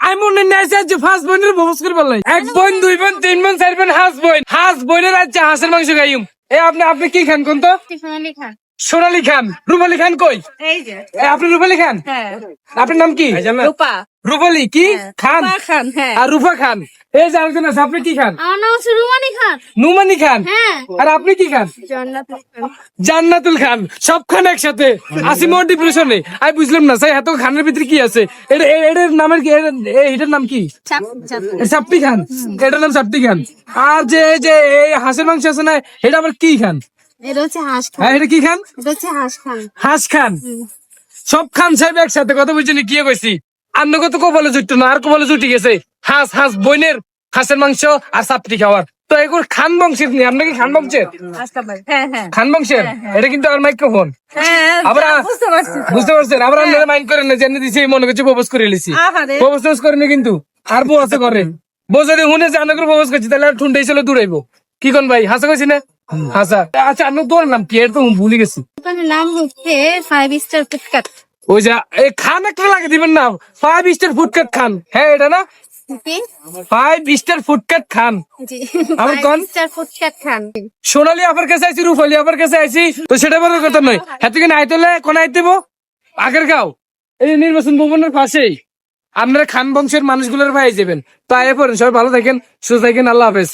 আমি মনে নাই যে ফার্স্ট বোনের প্রপোজ করে বললাই। এক বোন, দুই বোন, তিন বোন, চার বোন, হাঁস বোনের আজ হাঁসের মাংস খাইম। আপনি কি খান কোন তো? সোনালি খান। সোনালী খান। রুপালী খান কই? এই যে আপনি রুপালী খান? হ্যাঁ। আপনার নাম কি? রূপা। রুপালী কি খান? রূপা খান, হ্যাঁ। আর রূপা খান। এই যে আরেকজন আছে, আপনি কি খান? আমার নাম হচ্ছে রুমানি খান। নুমানি খান। হ্যাঁ। আর আপনি কি খান? জান্নাতুল খান। জান্নাতুল খান। সব খান একসাথে। আসি মোর ডিপ্রেশনে। আমি বুঝলাম না স্যার, এত খানের ভিতরে কি আছে? এটার নামের কি? এটার নাম কি? সাপ্পি খান। এটার নাম সাপ্পি খান। আর যে যে এই হাঁসের মাংস আছে না, এটা আবার কি খান? এটা হচ্ছে হাঁস খান। হ্যাঁ, এটা কি খান? এটা হচ্ছে হাঁস খান। হাঁস খান। সব খান সাহেব একসাথে কথা বুঝছেন কি কইছি? অন্য কত কপালে জুটতো না, আর কপালে জুটি গেছে। হাঁস বোনের হাঁসের মাংস আর সাপটি খাওয়ার। তো এগুলো খান বংশের নিয়ে, আপনার কি খান বংশের? হ্যাঁ হ্যাঁ খান বংশের? এটা কিন্তু আর মাইক্রোফোন। হ্যাঁ, আবার বুঝতে পারছি। বুঝতে পারছেন? আবার আপনারা মাইন্ড করেন না, জেনে দিছি মনে করছে প্রপোজ করে লিছি। আহারে। প্রপোজ করেনি কিন্তু। আর বউ আছে করে। বউ যদি শুনে যে আন্না করে প্রপোজ করছি, তাহলে আর ঠুনটাই ছিল দূরাইবো। কি কোন ভাই, হাসা কইছি না? হাসা। আচ্ছা, আমি তোর নাম কি? এটা তো ভুলে গেছি। দোকানের নাম হচ্ছে 5 স্টার ফুডকার্ট। ওই যে এই খান একটা লাগে দিবেন না, 5 স্টার ফুডকার্ট খান। হ্যাঁ, এটা না? 5 স্টার ফুডকার্ট খান। জি, আবার 5 কোন? স্টার ফুডকার্ট খান। সোনালী আপার কাছে আইছি, রুফালি আপার কাছে আইছি, তো সেটা বড় কথা নয়। হ্যাঁ, তুই আইতলে কোন আইতেব? আগের গাঁও, এই নির্বাচন ভবনের পাশেই। আপনারা খান বংশের মানুষগুলোর ভাই যাবেন। তো আয় পড়েন, সবাই ভালো থাকেন, সুস্থ থাকেন, আল্লাহ হাফেজ।